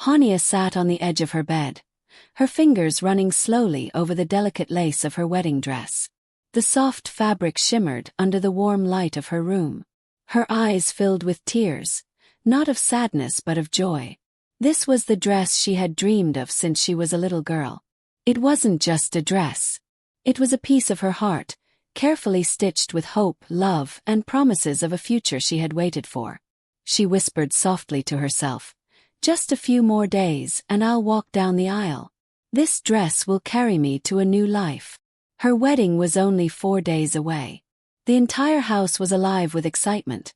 Hania sat on the edge of her bed, her fingers running slowly over the delicate lace of her wedding dress. The soft fabric shimmered under the warm light of her room. Her eyes filled with tears, not of sadness but of joy. This was the dress she had dreamed of since she was a little girl. It wasn't just a dress. It was a piece of her heart, carefully stitched with hope, love, and promises of a future she had waited for. She whispered softly to herself, "Just a few more days and I'll walk down the aisle. This dress will carry me to a new life." Her wedding was only 4 days away. The entire house was alive with excitement.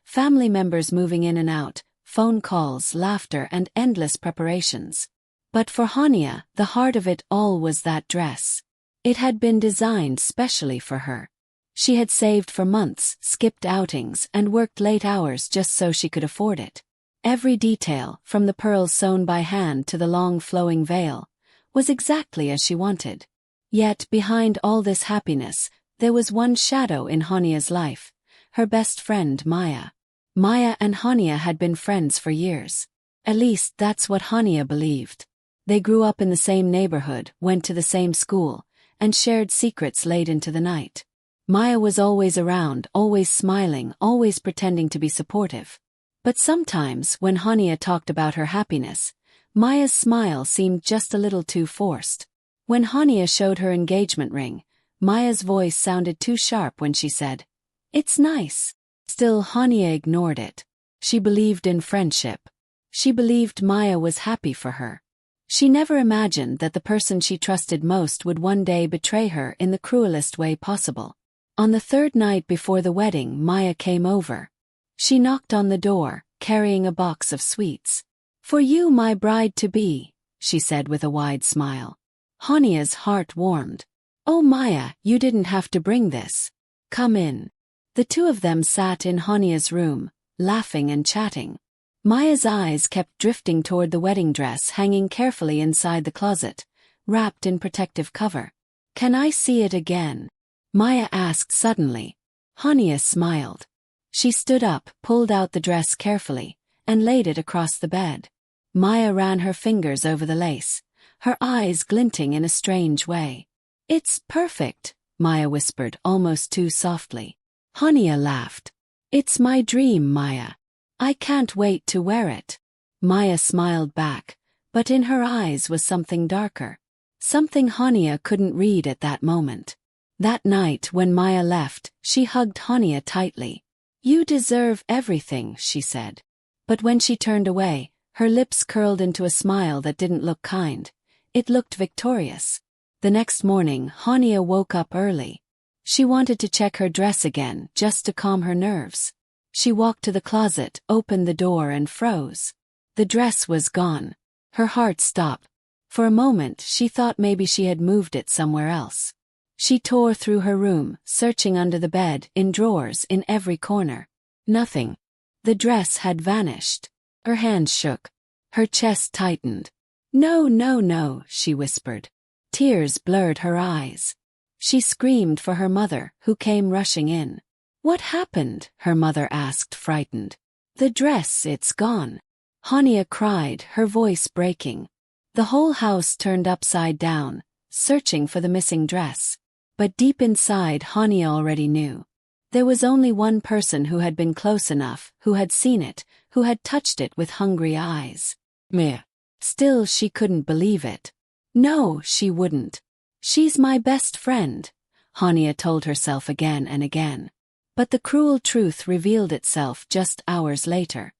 Family members moving in and out, phone calls, laughter, and endless preparations. But for Hania, the heart of it all was that dress. It had been designed specially for her. She had saved for months, skipped outings, and worked late hours just so she could afford it. Every detail, from the pearls sewn by hand to the long flowing veil, was exactly as she wanted. Yet behind all this happiness, there was one shadow in Hania's life, her best friend Maya. Maya and Hania had been friends for years. At least that's what Hania believed. They grew up in the same neighborhood, went to the same school, and shared secrets late into the night. Maya was always around, always smiling, always pretending to be supportive. But sometimes, when Hania talked about her happiness, Maya's smile seemed just a little too forced. When Hania showed her engagement ring, Maya's voice sounded too sharp when she said, "It's nice." Still, Hania ignored it. She believed in friendship. She believed Maya was happy for her. She never imagined that the person she trusted most would one day betray her in the cruelest way possible. On the third night before the wedding, Maya came over. She knocked on the door, carrying a box of sweets. "For you, my bride-to-be," she said with a wide smile. Hania's heart warmed. "Oh Maya, you didn't have to bring this. Come in." The two of them sat in Hania's room, laughing and chatting. Maya's eyes kept drifting toward the wedding dress hanging carefully inside the closet, wrapped in protective cover. "Can I see it again?" Maya asked suddenly. Hania smiled. She stood up, pulled out the dress carefully, and laid it across the bed. Maya ran her fingers over the lace, her eyes glinting in a strange way. "It's perfect," Maya whispered almost too softly. Hania laughed. "It's my dream, Maya. I can't wait to wear it." Maya smiled back, but in her eyes was something darker. Something Hania couldn't read at that moment. That night when Maya left, she hugged Hania tightly. "You deserve everything," she said. But when she turned away, her lips curled into a smile that didn't look kind. It looked victorious. The next morning, Hania woke up early. She wanted to check her dress again, just to calm her nerves. She walked to the closet, opened the door and froze. The dress was gone. Her heart stopped. For a moment, she thought maybe she had moved it somewhere else. She tore through her room, searching under the bed, in drawers, in every corner. Nothing. The dress had vanished. Her hands shook. Her chest tightened. "No, no, no," she whispered. Tears blurred her eyes. She screamed for her mother, who came rushing in. "What happened?" her mother asked, frightened. "The dress, it's gone." Hania cried, her voice breaking. The whole house turned upside down, searching for the missing dress. But deep inside, Hania already knew. There was only one person who had been close enough, who had seen it, who had touched it with hungry eyes. Meh. Still, she couldn't believe it. No, she wouldn't. "She's my best friend," Hania told herself again and again. But the cruel truth revealed itself just hours later.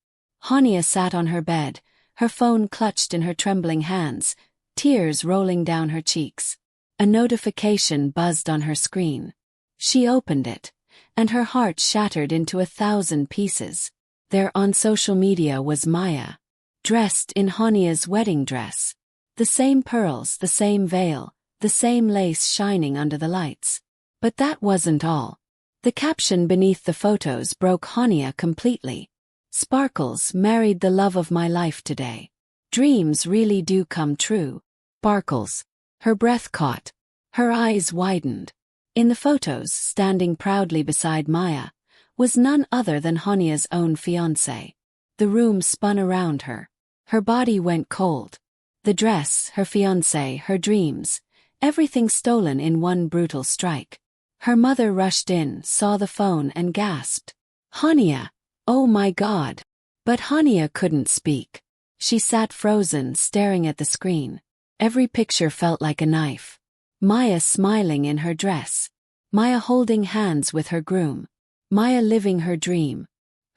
Hania sat on her bed, her phone clutched in her trembling hands, tears rolling down her cheeks. A notification buzzed on her screen. She opened it, and her heart shattered into 1,000 pieces. There on social media was Maya, dressed in Hania's wedding dress. The same pearls, the same veil, the same lace shining under the lights. But that wasn't all. The caption beneath the photos broke Hania completely. "Sparkles married the love of my life today. Dreams really do come true." Sparkles. Her breath caught. Her eyes widened. In the photos, standing proudly beside Maya, was none other than Hania's own fiancé. The room spun around her. Her body went cold. The dress, her fiancé, her dreams, everything stolen in one brutal strike. Her mother rushed in, saw the phone and gasped. "Hania! Oh my God!" But Hania couldn't speak. She sat frozen, staring at the screen. Every picture felt like a knife. Maya smiling in her dress. Maya holding hands with her groom. Maya living her dream.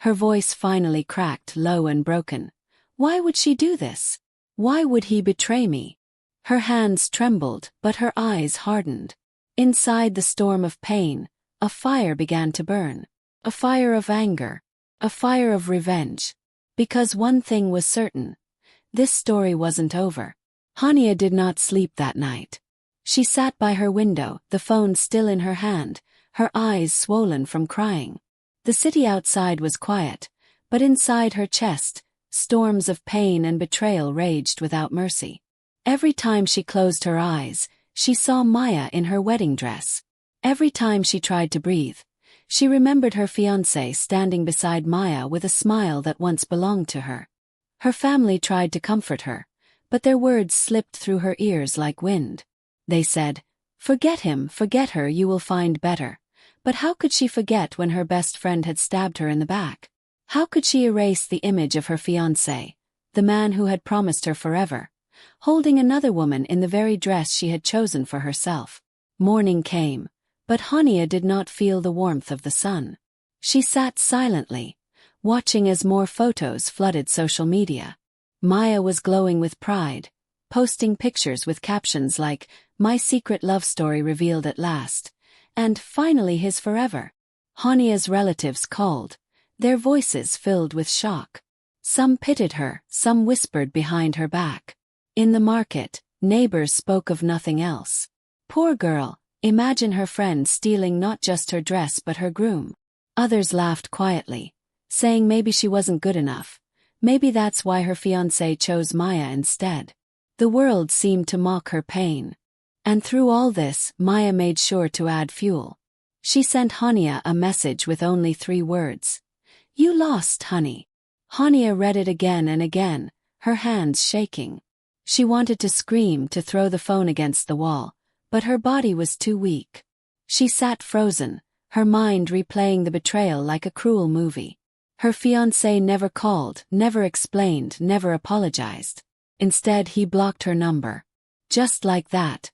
Her voice finally cracked, low and broken. Why would she do this? Why would he betray me? Her hands trembled, but her eyes hardened. Inside the storm of pain, a fire began to burn. A fire of anger. A fire of revenge. Because one thing was certain. This story wasn't over. Hania did not sleep that night. She sat by her window, the phone still in her hand, her eyes swollen from crying. The city outside was quiet, but inside her chest, storms of pain and betrayal raged without mercy. Every time she closed her eyes, she saw Maya in her wedding dress. Every time she tried to breathe, she remembered her fiancé standing beside Maya with a smile that once belonged to her. Her family tried to comfort her, but their words slipped through her ears like wind. They said, "Forget him, forget her, you will find better." But how could she forget when her best friend had stabbed her in the back? How could she erase the image of her fiancé, the man who had promised her forever, holding another woman in the very dress she had chosen for herself? Morning came, but Hania did not feel the warmth of the sun. She sat silently, watching as more photos flooded social media. Maya was glowing with pride, posting pictures with captions like, "My secret love story revealed at last," and "Finally his forever." Hania's relatives called, their voices filled with shock. Some pitied her, some whispered behind her back. In the market, neighbors spoke of nothing else. Poor girl, imagine her friend stealing not just her dress but her groom. Others laughed quietly, saying maybe she wasn't good enough. Maybe that's why her fiancé chose Maya instead. The world seemed to mock her pain. And through all this, Maya made sure to add fuel. She sent Hania a message with only 3 words. "You lost, honey." Hania read it again and again, her hands shaking. She wanted to scream, to throw the phone against the wall, but her body was too weak. She sat frozen, her mind replaying the betrayal like a cruel movie. Her fiancé never called, never explained, never apologized. Instead, he blocked her number. Just like that.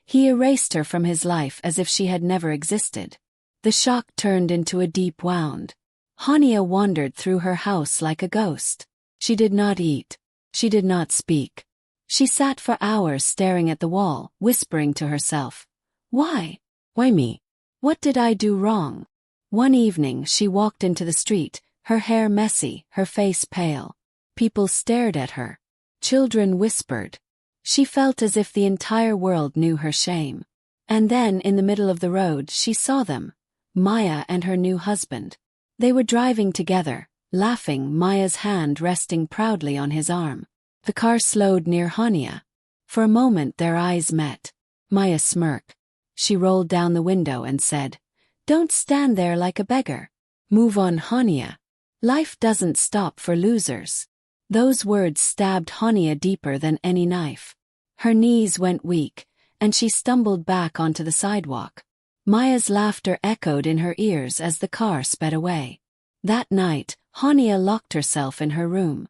He erased her from his life as if she had never existed. The shock turned into a deep wound. Hania wandered through her house like a ghost. She did not eat. She did not speak. She sat for hours staring at the wall, whispering to herself, "Why? Why me? What did I do wrong?" One evening she walked into the street, her hair messy, her face pale. People stared at her. Children whispered. She felt as if the entire world knew her shame. And then, in the middle of the road, she saw them, Maya and her new husband. They were driving together, laughing, Maya's hand resting proudly on his arm. The car slowed near Hania. For a moment their eyes met. Maya smirked. She rolled down the window and said, "Don't stand there like a beggar. Move on, Hania. Life doesn't stop for losers." Those words stabbed Hania deeper than any knife. Her knees went weak, and she stumbled back onto the sidewalk. Maya's laughter echoed in her ears as the car sped away. That night, Hania locked herself in her room.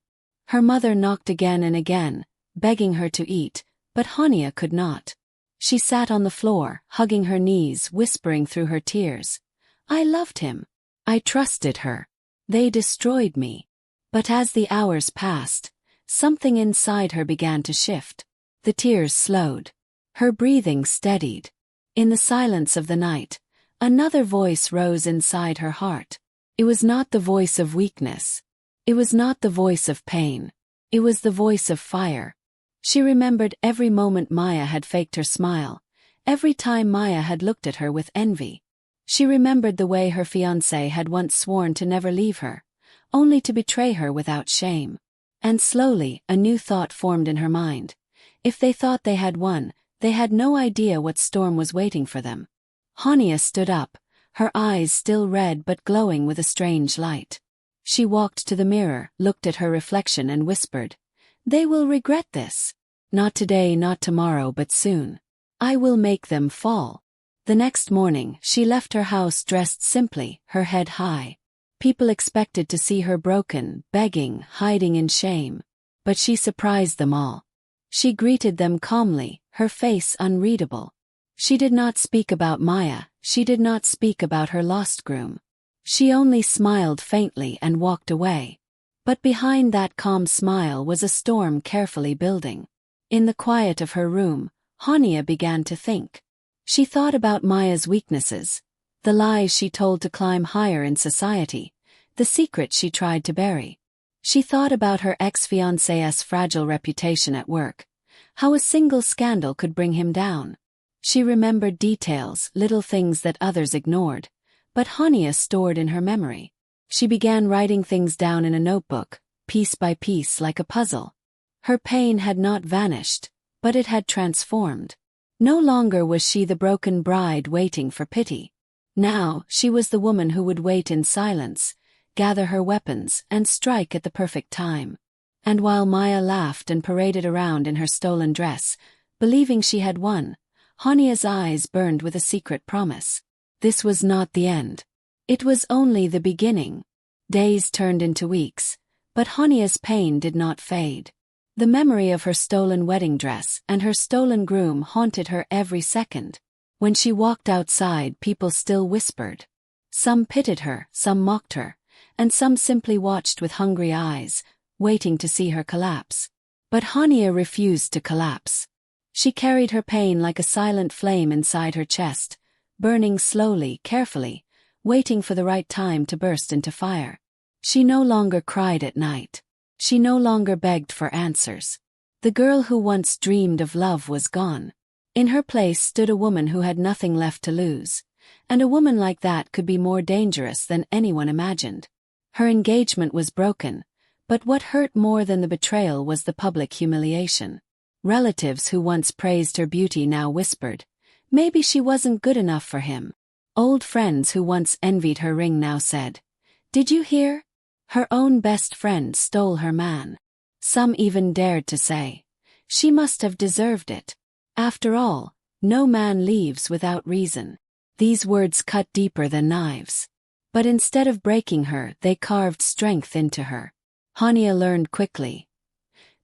Her mother knocked again and again, begging her to eat, but Hania could not. She sat on the floor, hugging her knees, whispering through her tears, "I loved him. I trusted her. They destroyed me." But as the hours passed, something inside her began to shift. The tears slowed. Her breathing steadied. In the silence of the night, another voice rose inside her heart. It was not the voice of weakness. It was not the voice of pain. It was the voice of fire. She remembered every moment Maya had faked her smile, every time Maya had looked at her with envy. She remembered the way her fiancé had once sworn to never leave her, only to betray her without shame. And slowly, a new thought formed in her mind. If they thought they had won, they had no idea what storm was waiting for them. Hania stood up, her eyes still red but glowing with a strange light. She walked to the mirror, looked at her reflection and whispered, They will regret this. Not today, not tomorrow, but soon. I will make them fall. The next morning, she left her house dressed simply, her head high. People expected to see her broken, begging, hiding in shame. But she surprised them all. She greeted them calmly, her face unreadable. She did not speak about Maya, she did not speak about her lost groom. She only smiled faintly and walked away. But behind that calm smile was a storm carefully building. In the quiet of her room, Hania began to think. She thought about Maya's weaknesses, the lies she told to climb higher in society, the secrets she tried to bury. She thought about her ex-fiancé's fragile reputation at work, how a single scandal could bring him down. She remembered details, little things that others ignored, but Hania stored in her memory. She began writing things down in a notebook, piece by piece like a puzzle. Her pain had not vanished, but it had transformed. No longer was she the broken bride waiting for pity. Now, she was the woman who would wait in silence, gather her weapons, and strike at the perfect time. And while Maya laughed and paraded around in her stolen dress, believing she had won, Hania's eyes burned with a secret promise. This was not the end. It was only the beginning. Days turned into weeks, but Hania's pain did not fade. The memory of her stolen wedding dress and her stolen groom haunted her every second. When she walked outside, people still whispered. Some pitied her, some mocked her, and some simply watched with hungry eyes, waiting to see her collapse. But Hania refused to collapse. She carried her pain like a silent flame inside her chest, burning slowly, carefully, waiting for the right time to burst into fire. She no longer cried at night. She no longer begged for answers. The girl who once dreamed of love was gone. In her place stood a woman who had nothing left to lose, and a woman like that could be more dangerous than anyone imagined. Her engagement was broken, but what hurt more than the betrayal was the public humiliation. Relatives who once praised her beauty now whispered, maybe she wasn't good enough for him. Old friends who once envied her ring now said, did you hear? Her own best friend stole her man. Some even dared to say, she must have deserved it. After all, no man leaves without reason. These words cut deeper than knives. But instead of breaking her, they carved strength into her. Hania learned quickly.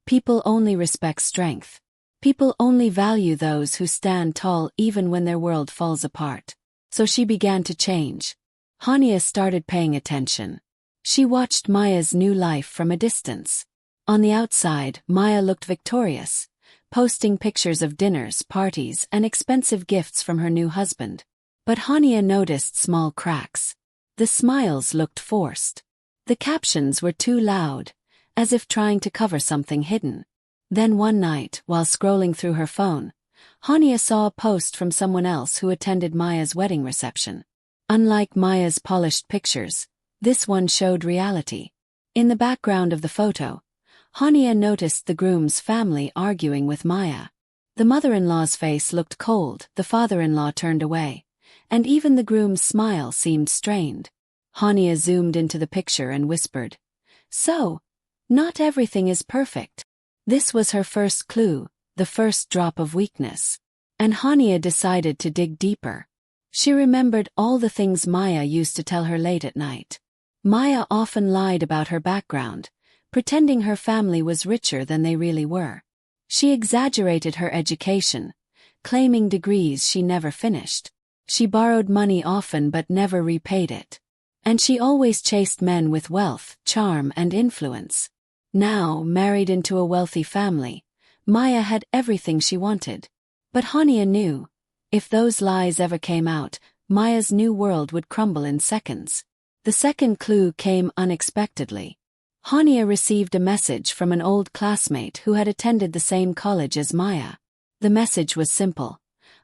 People only respect strength. People only value those who stand tall even when their world falls apart. So she began to change. Hania started paying attention. She watched Maya's new life from a distance. On the outside, Maya looked victorious, posting pictures of dinners, parties, and expensive gifts from her new husband. But Hania noticed small cracks. The smiles looked forced. The captions were too loud, as if trying to cover something hidden. Then one night, while scrolling through her phone, Hania saw a post from someone else who attended Maya's wedding reception. Unlike Maya's polished pictures, this one showed reality. In the background of the photo, Hania noticed the groom's family arguing with Maya. The mother-in-law's face looked cold, the father-in-law turned away, and even the groom's smile seemed strained. Hania zoomed into the picture and whispered, so, not everything is perfect. This was her first clue, the first drop of weakness. And Hania decided to dig deeper. She remembered all the things Maya used to tell her late at night. Maya often lied about her background, pretending her family was richer than they really were. She exaggerated her education, claiming degrees she never finished. She borrowed money often but never repaid it. And she always chased men with wealth, charm, and influence. Now, married into a wealthy family, Maya had everything she wanted. But Hania knew, if those lies ever came out, Maya's new world would crumble in seconds. The second clue came unexpectedly. Hania received a message from an old classmate who had attended the same college as Maya. The message was simple.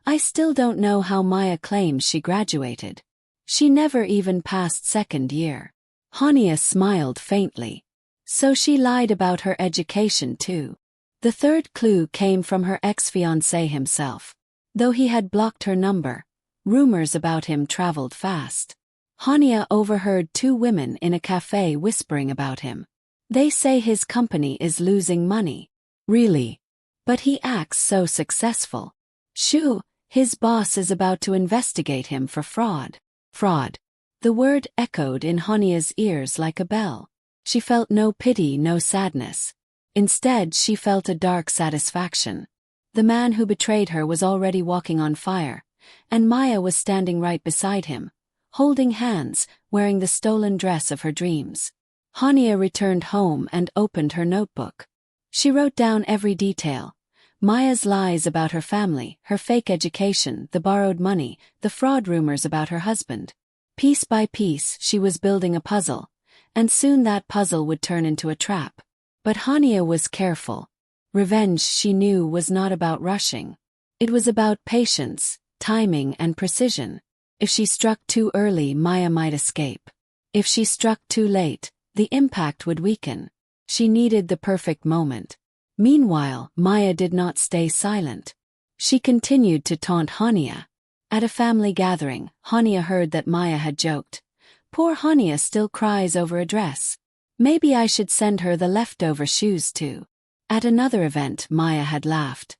I still don't know how Maya claims she graduated. She never even passed second year. Hania smiled faintly. So she lied about her education too. The third clue came from her ex-fiancé himself. Though he had blocked her number, rumors about him traveled fast. Hania overheard two women in a cafe whispering about him. They say his company is losing money. Really? But he acts so successful. Shoo, his boss is about to investigate him for fraud. Fraud. The word echoed in Hania's ears like a bell. She felt no pity, no sadness. Instead, she felt a dark satisfaction. The man who betrayed her was already walking on fire, and Maya was standing right beside him, holding hands, wearing the stolen dress of her dreams. Hania returned home and opened her notebook. She wrote down every detail. Maya's lies about her family, her fake education, the borrowed money, the fraud rumors about her husband. Piece by piece, she was building a puzzle, and soon that puzzle would turn into a trap. But Hania was careful. Revenge, she knew, was not about rushing. It was about patience, timing, and precision. If she struck too early, Maya might escape. If she struck too late, the impact would weaken. She needed the perfect moment. Meanwhile, Maya did not stay silent. She continued to taunt Hania. At a family gathering, Hania heard that Maya had joked, "Poor Hania still cries over a dress. Maybe I should send her the leftover shoes too." At another event, Maya had laughed.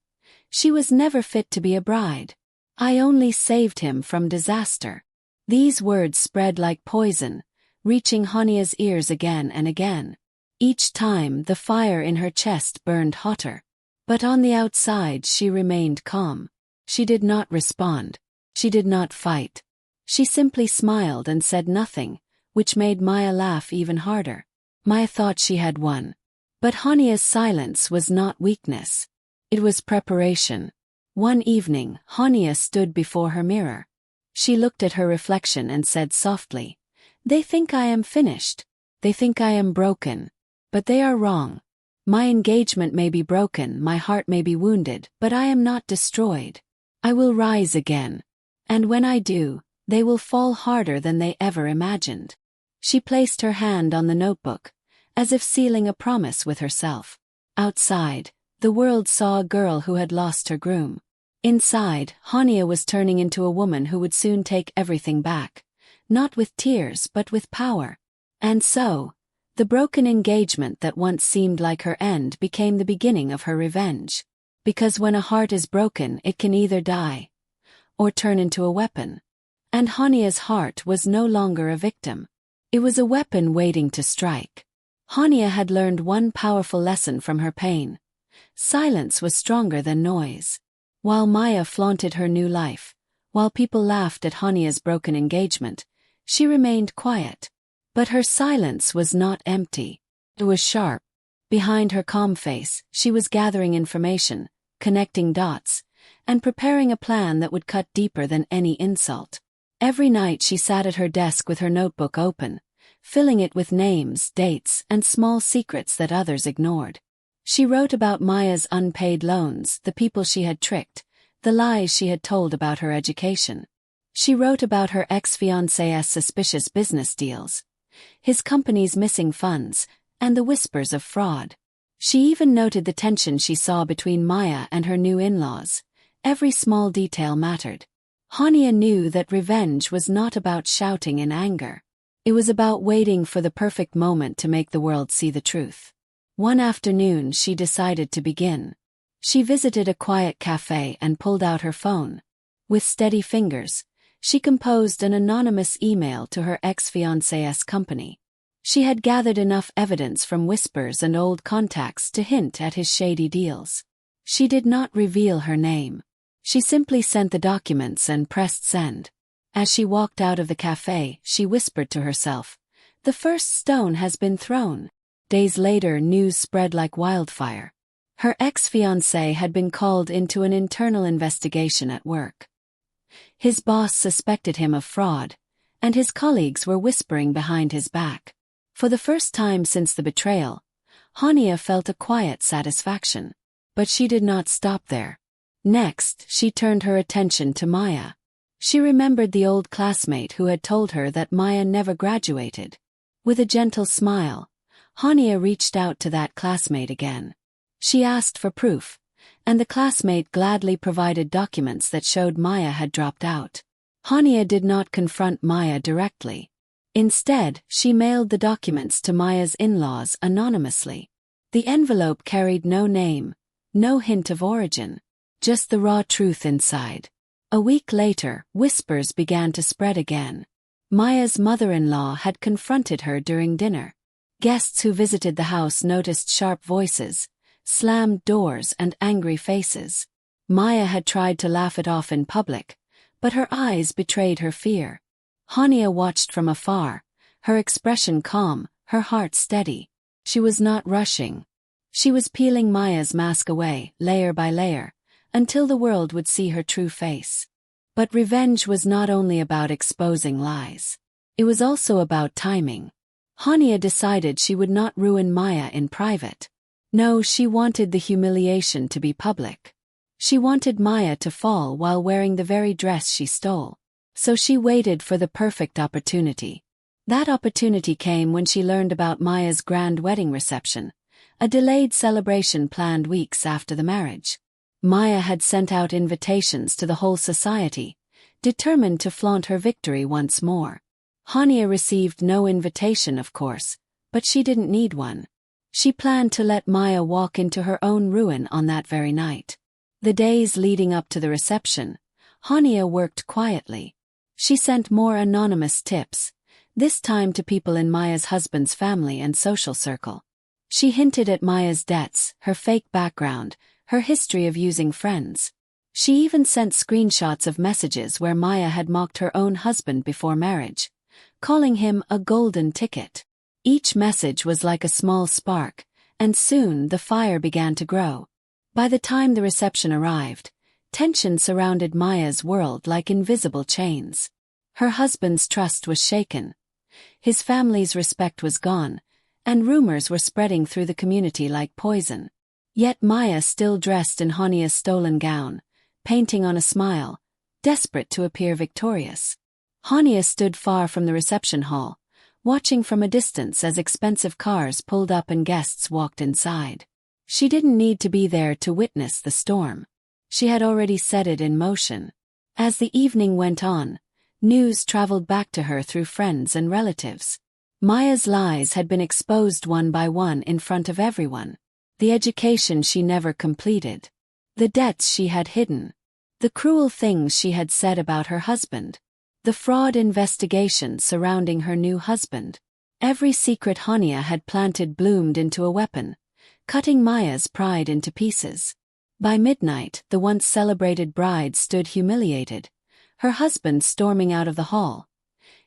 "She was never fit to be a bride. I only saved him from disaster." These words spread like poison, reaching Hania's ears again and again. Each time, the fire in her chest burned hotter. But on the outside, she remained calm. She did not respond. She did not fight. She simply smiled and said nothing, which made Maya laugh even harder. Maya thought she had won. But Hania's silence was not weakness. It was preparation. One evening, Hania stood before her mirror. She looked at her reflection and said softly, "They think I am finished. They think I am broken. But they are wrong. My engagement may be broken, my heart may be wounded, but I am not destroyed. I will rise again. And when I do, they will fall harder than they ever imagined." She placed her hand on the notebook, as if sealing a promise with herself. Outside, the world saw a girl who had lost her groom. Inside, Hania was turning into a woman who would soon take everything back, not with tears but with power. And so, the broken engagement that once seemed like her end became the beginning of her revenge. Because when a heart is broken, it can either die or turn into a weapon. And Hania's heart was no longer a victim. It was a weapon waiting to strike. Hania had learned one powerful lesson from her pain. Silence was stronger than noise. While Maya flaunted her new life, while people laughed at Hania's broken engagement, she remained quiet. But her silence was not empty. It was sharp. Behind her calm face, she was gathering information, connecting dots, and preparing a plan that would cut deeper than any insult. Every night she sat at her desk with her notebook open, filling it with names, dates, and small secrets that others ignored. She wrote about Maya's unpaid loans, the people she had tricked, the lies she had told about her education. She wrote about her ex-fiancé's suspicious business deals, his company's missing funds, and the whispers of fraud. She even noted the tension she saw between Maya and her new in-laws. Every small detail mattered. Hania knew that revenge was not about shouting in anger. It was about waiting for the perfect moment to make the world see the truth. One afternoon, she decided to begin. She visited a quiet cafe and pulled out her phone. With steady fingers, she composed an anonymous email to her ex-fiancé's company. She had gathered enough evidence from whispers and old contacts to hint at his shady deals. She did not reveal her name. She simply sent the documents and pressed send. As she walked out of the cafe, she whispered to herself, "The first stone has been thrown." Days later, news spread like wildfire. Her ex-fiancé had been called into an internal investigation at work. His boss suspected him of fraud, and his colleagues were whispering behind his back. For the first time since the betrayal, Hania felt a quiet satisfaction. But she did not stop there. Next, she turned her attention to Maya. She remembered the old classmate who had told her that Maya never graduated. With a gentle smile, Hania reached out to that classmate again. She asked for proof, and the classmate gladly provided documents that showed Maya had dropped out. Hania did not confront Maya directly. Instead, she mailed the documents to Maya's in-laws anonymously. The envelope carried no name, no hint of origin. Just the raw truth inside. A week later, whispers began to spread again. Maya's mother-in-law had confronted her during dinner. Guests who visited the house noticed sharp voices, slammed doors and angry faces. Maya had tried to laugh it off in public, but her eyes betrayed her fear. Hania watched from afar, her expression calm, her heart steady. She was not rushing. She was peeling Maya's mask away, layer by layer, until the world would see her true face. But revenge was not only about exposing lies. It was also about timing. Hania decided she would not ruin Maya in private. No, she wanted the humiliation to be public. She wanted Maya to fall while wearing the very dress she stole. So she waited for the perfect opportunity. That opportunity came when she learned about Maya's grand wedding reception, a delayed celebration planned weeks after the marriage. Maya had sent out invitations to the whole society, determined to flaunt her victory once more. Hania received no invitation, of course, but she didn't need one. She planned to let Maya walk into her own ruin on that very night. The days leading up to the reception, Hania worked quietly. She sent more anonymous tips, this time to people in Maya's husband's family and social circle. She hinted at Maya's debts, her fake background, her history of using friends. She even sent screenshots of messages where Maya had mocked her own husband before marriage, calling him a golden ticket. Each message was like a small spark, and soon the fire began to grow. By the time the reception arrived, tension surrounded Maya's world like invisible chains. Her husband's trust was shaken. His family's respect was gone, and rumors were spreading through the community like poison. Yet Maya still dressed in Hania's stolen gown, painting on a smile, desperate to appear victorious. Hania stood far from the reception hall, watching from a distance as expensive cars pulled up and guests walked inside. She didn't need to be there to witness the storm. She had already set it in motion. As the evening went on, news traveled back to her through friends and relatives. Maya's lies had been exposed one by one in front of everyone. The education she never completed. The debts she had hidden. The cruel things she had said about her husband. The fraud investigation surrounding her new husband. Every secret Hania had planted bloomed into a weapon, cutting Maya's pride into pieces. By midnight, the once celebrated bride stood humiliated, her husband storming out of the hall,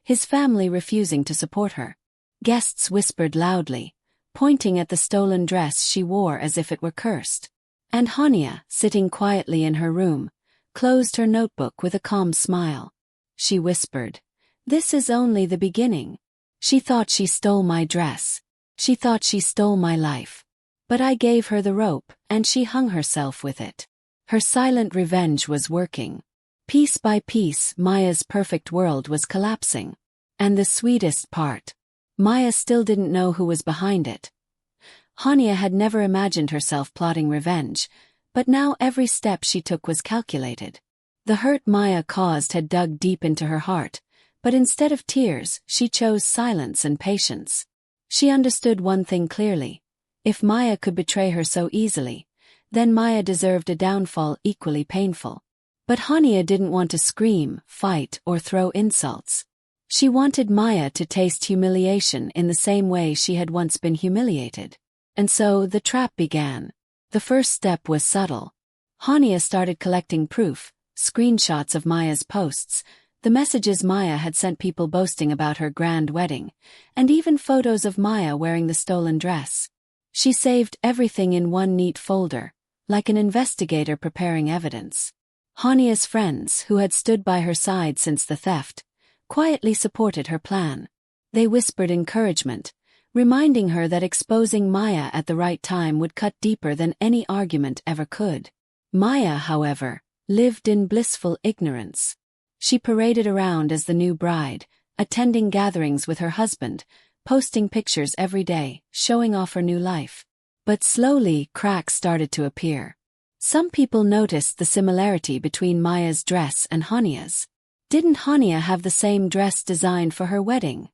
his family refusing to support her. Guests whispered loudly, pointing at the stolen dress she wore as if it were cursed. And Hania, sitting quietly in her room, closed her notebook with a calm smile. She whispered, "This is only the beginning. She thought she stole my dress. She thought she stole my life. But I gave her the rope, and she hung herself with it." Her silent revenge was working. Piece by piece, Maya's perfect world was collapsing. And the sweetest part, Maya still didn't know who was behind it. Hania had never imagined herself plotting revenge, but now every step she took was calculated. The hurt Maya caused had dug deep into her heart, but instead of tears, she chose silence and patience. She understood one thing clearly. If Maya could betray her so easily, then Maya deserved a downfall equally painful. But Hania didn't want to scream, fight, or throw insults. She wanted Maya to taste humiliation in the same way she had once been humiliated. And so the trap began. The first step was subtle. Hania started collecting proof, screenshots of Maya's posts, the messages Maya had sent people boasting about her grand wedding, and even photos of Maya wearing the stolen dress. She saved everything in one neat folder, like an investigator preparing evidence. Hania's friends, who had stood by her side since the theft, quietly supported her plan. They whispered encouragement, reminding her that exposing Maya at the right time would cut deeper than any argument ever could. Maya, however, lived in blissful ignorance. She paraded around as the new bride, attending gatherings with her husband, posting pictures every day, showing off her new life. But slowly, cracks started to appear. Some people noticed the similarity between Maya's dress and Hania's. Didn't Hania have the same dress designed for her wedding?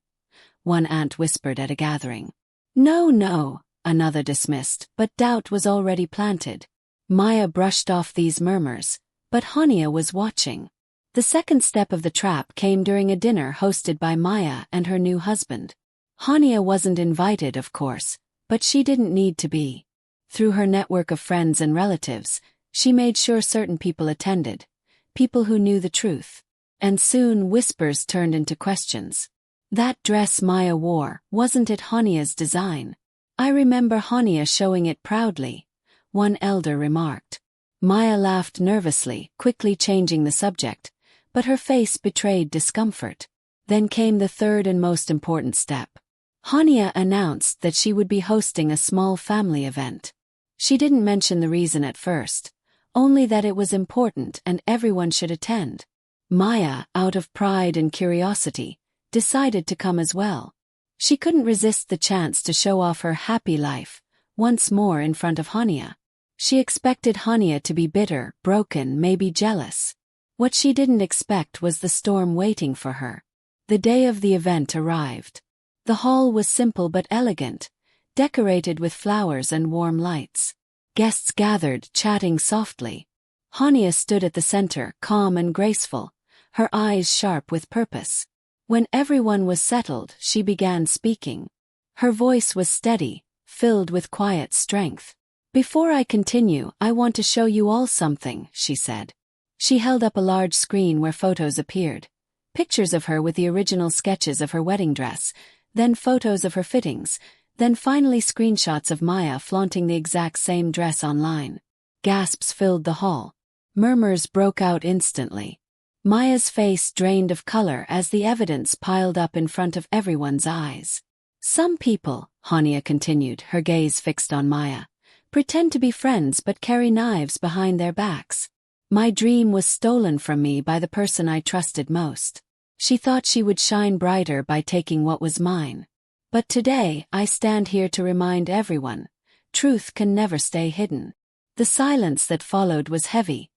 One aunt whispered at a gathering. No, another dismissed, but doubt was already planted. Maya brushed off these murmurs, but Hania was watching. The second step of the trap came during a dinner hosted by Maya and her new husband. Hania wasn't invited, of course, but she didn't need to be. Through her network of friends and relatives, she made sure certain people attended, people who knew the truth. And soon whispers turned into questions. "That dress Maya wore, wasn't it Hania's design? I remember Hania showing it proudly," one elder remarked. Maya laughed nervously, quickly changing the subject, but her face betrayed discomfort. Then came the third and most important step. Hania announced that she would be hosting a small family event. She didn't mention the reason at first, only that it was important and everyone should attend. Maya, out of pride and curiosity, decided to come as well. She couldn't resist the chance to show off her happy life, once more in front of Hania. She expected Hania to be bitter, broken, maybe jealous. What she didn't expect was the storm waiting for her. The day of the event arrived. The hall was simple but elegant, decorated with flowers and warm lights. Guests gathered, chatting softly. Hania stood at the center, calm and graceful, her eyes sharp with purpose. When everyone was settled, she began speaking. Her voice was steady, filled with quiet strength. "Before I continue, I want to show you all something," she said. She held up a large screen where photos appeared. Pictures of her with the original sketches of her wedding dress, then photos of her fittings, then finally screenshots of Maya flaunting the exact same dress online. Gasps filled the hall. Murmurs broke out instantly. Maya's face drained of color as the evidence piled up in front of everyone's eyes. "Some people," Hania continued, her gaze fixed on Maya, "pretend to be friends but carry knives behind their backs. My dream was stolen from me by the person I trusted most. She thought she would shine brighter by taking what was mine. But today, I stand here to remind everyone, truth can never stay hidden." The silence that followed was heavy,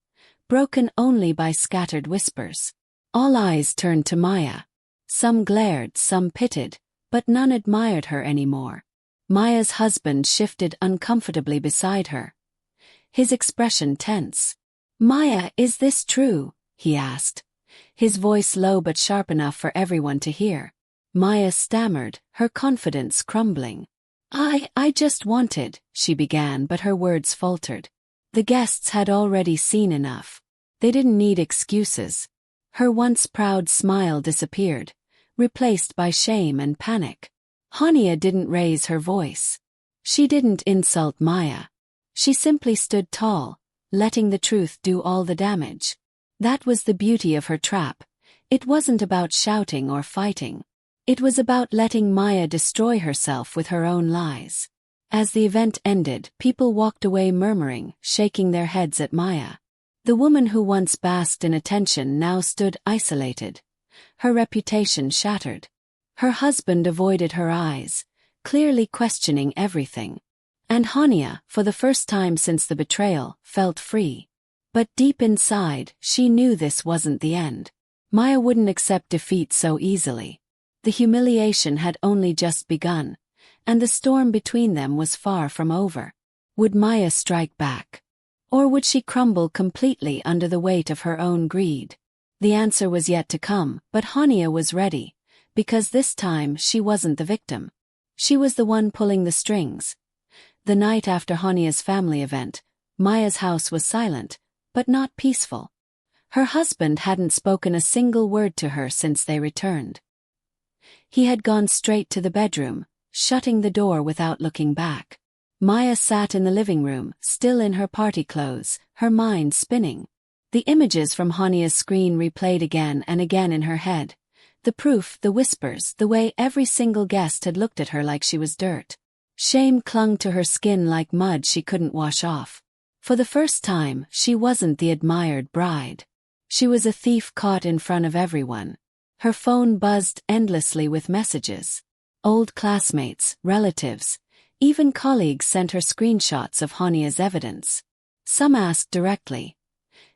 broken only by scattered whispers. All eyes turned to Maya. Some glared, some pitied, but none admired her anymore. Maya's husband shifted uncomfortably beside her, his expression tense. "Maya, is this true?" he asked, his voice low but sharp enough for everyone to hear. Maya stammered, her confidence crumbling. I just wanted," she began, but her words faltered. The guests had already seen enough. They didn't need excuses. Her once proud smile disappeared, replaced by shame and panic. Hania didn't raise her voice. She didn't insult Maya. She simply stood tall, letting the truth do all the damage. That was the beauty of her trap. It wasn't about shouting or fighting. It was about letting Maya destroy herself with her own lies. As the event ended, people walked away murmuring, shaking their heads at Maya. The woman who once basked in attention now stood isolated, her reputation shattered. Her husband avoided her eyes, clearly questioning everything. And Hania, for the first time since the betrayal, felt free. But deep inside, she knew this wasn't the end. Maya wouldn't accept defeat so easily. The humiliation had only just begun, and the storm between them was far from over. Would Maya strike back? Or would she crumble completely under the weight of her own greed? The answer was yet to come, but Hania was ready, because this time she wasn't the victim. She was the one pulling the strings. The night after Hania's family event, Maya's house was silent, but not peaceful. Her husband hadn't spoken a single word to her since they returned. He had gone straight to the bedroom, shutting the door without looking back. Maya sat in the living room, still in her party clothes, her mind spinning. The images from Hania's screen replayed again and again in her head. The proof, the whispers, the way every single guest had looked at her like she was dirt. Shame clung to her skin like mud she couldn't wash off. For the first time, she wasn't the admired bride. She was a thief caught in front of everyone. Her phone buzzed endlessly with messages. Old classmates, relatives, even colleagues sent her screenshots of Hania's evidence. Some asked directly,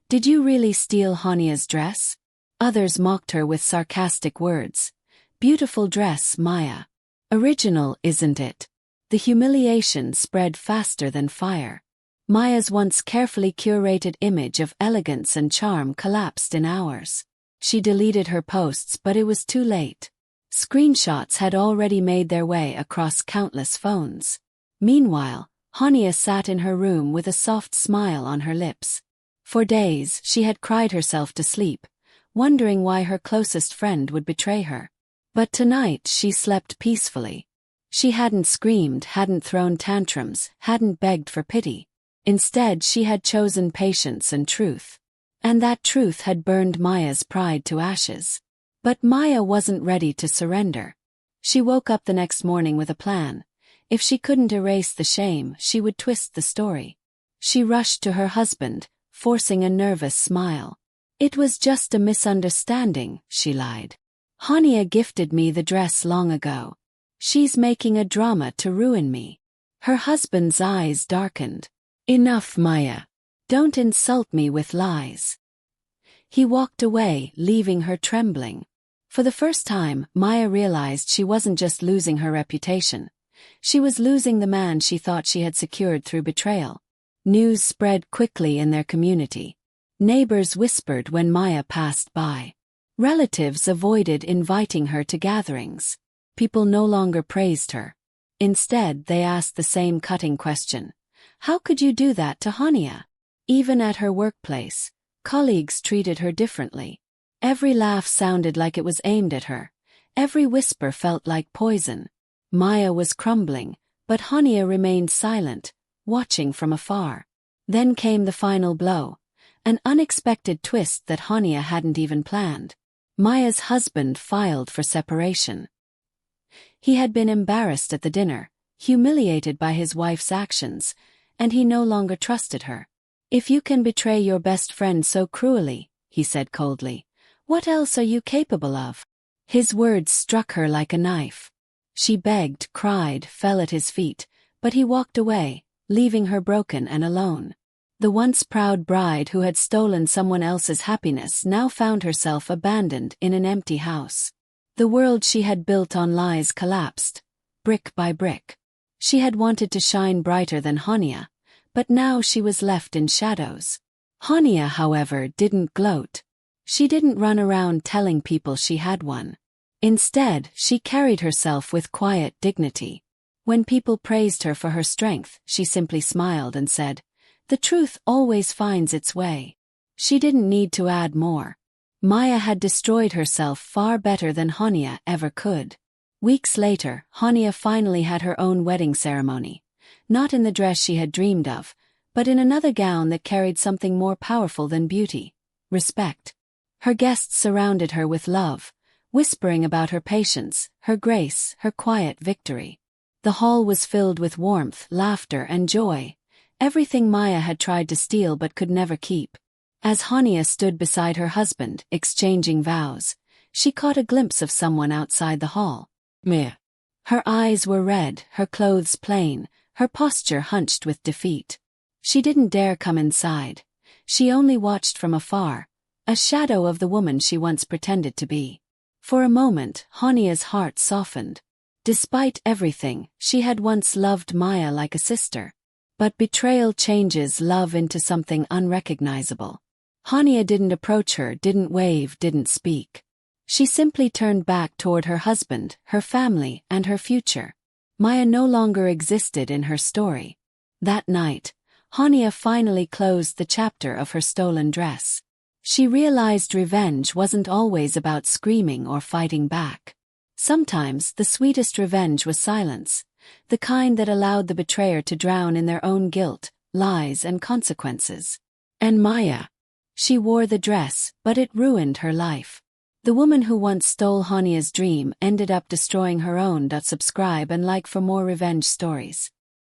"Did you really steal Hania's dress?" Others mocked her with sarcastic words. "Beautiful dress, Maya. Original, isn't it?" The humiliation spread faster than fire. Maya's once carefully curated image of elegance and charm collapsed in hours. She deleted her posts, but it was too late. Screenshots had already made their way across countless phones. Meanwhile, Hania sat in her room with a soft smile on her lips. For days, she had cried herself to sleep, wondering why her closest friend would betray her. But tonight she slept peacefully. She hadn't screamed, hadn't thrown tantrums, hadn't begged for pity. Instead, she had chosen patience and truth. And that truth had burned Maya's pride to ashes. But Maya wasn't ready to surrender. She woke up the next morning with a plan. If she couldn't erase the shame, she would twist the story. She rushed to her husband, forcing a nervous smile. "It was just a misunderstanding," she lied. "Hania gifted me the dress long ago. She's making a drama to ruin me." Her husband's eyes darkened. "Enough, Maya. Don't insult me with lies." He walked away, leaving her trembling. For the first time, Maya realized she wasn't just losing her reputation. She was losing the man she thought she had secured through betrayal. News spread quickly in their community. Neighbors whispered when Maya passed by. Relatives avoided inviting her to gatherings. People no longer praised her. Instead, they asked the same cutting question. How could you do that to Hania? Even at her workplace, colleagues treated her differently. Every laugh sounded like it was aimed at her. Every whisper felt like poison. Maya was crumbling, but Hania remained silent, watching from afar. Then came the final blow, an unexpected twist that Hania hadn't even planned. Maya's husband filed for separation. He had been embarrassed at the dinner, humiliated by his wife's actions, and he no longer trusted her. "If you can betray your best friend so cruelly," he said coldly, "what else are you capable of?" His words struck her like a knife. She begged, cried, fell at his feet, but he walked away, leaving her broken and alone. The once proud bride who had stolen someone else's happiness now found herself abandoned in an empty house. The world she had built on lies collapsed, brick by brick. She had wanted to shine brighter than Hania, but now she was left in shadows. Hania, however, didn't gloat. She didn't run around telling people she had won. Instead, she carried herself with quiet dignity. When people praised her for her strength, she simply smiled and said, "The truth always finds its way." She didn't need to add more. Maya had destroyed herself far better than Hania ever could. Weeks later, Hania finally had her own wedding ceremony. Not in the dress she had dreamed of, but in another gown that carried something more powerful than beauty: respect. Her guests surrounded her with love, whispering about her patience, her grace, her quiet victory. The hall was filled with warmth, laughter, and joy, everything Maya had tried to steal but could never keep. As Hania stood beside her husband, exchanging vows, she caught a glimpse of someone outside the hall. Mia. Her eyes were red, her clothes plain, her posture hunched with defeat. She didn't dare come inside. She only watched from afar, a shadow of the woman she once pretended to be. For a moment, Hania's heart softened. Despite everything, she had once loved Maya like a sister. But betrayal changes love into something unrecognizable. Hania didn't approach her, didn't wave, didn't speak. She simply turned back toward her husband, her family, and her future. Maya no longer existed in her story. That night, Hania finally closed the chapter of her stolen dress. She realized revenge wasn't always about screaming or fighting back. Sometimes the sweetest revenge was silence, the kind that allowed the betrayer to drown in their own guilt, lies, and consequences. And Maya. She wore the dress, but it ruined her life. The woman who once stole Hania's dream ended up destroying her own. Subscribe and like for more revenge stories.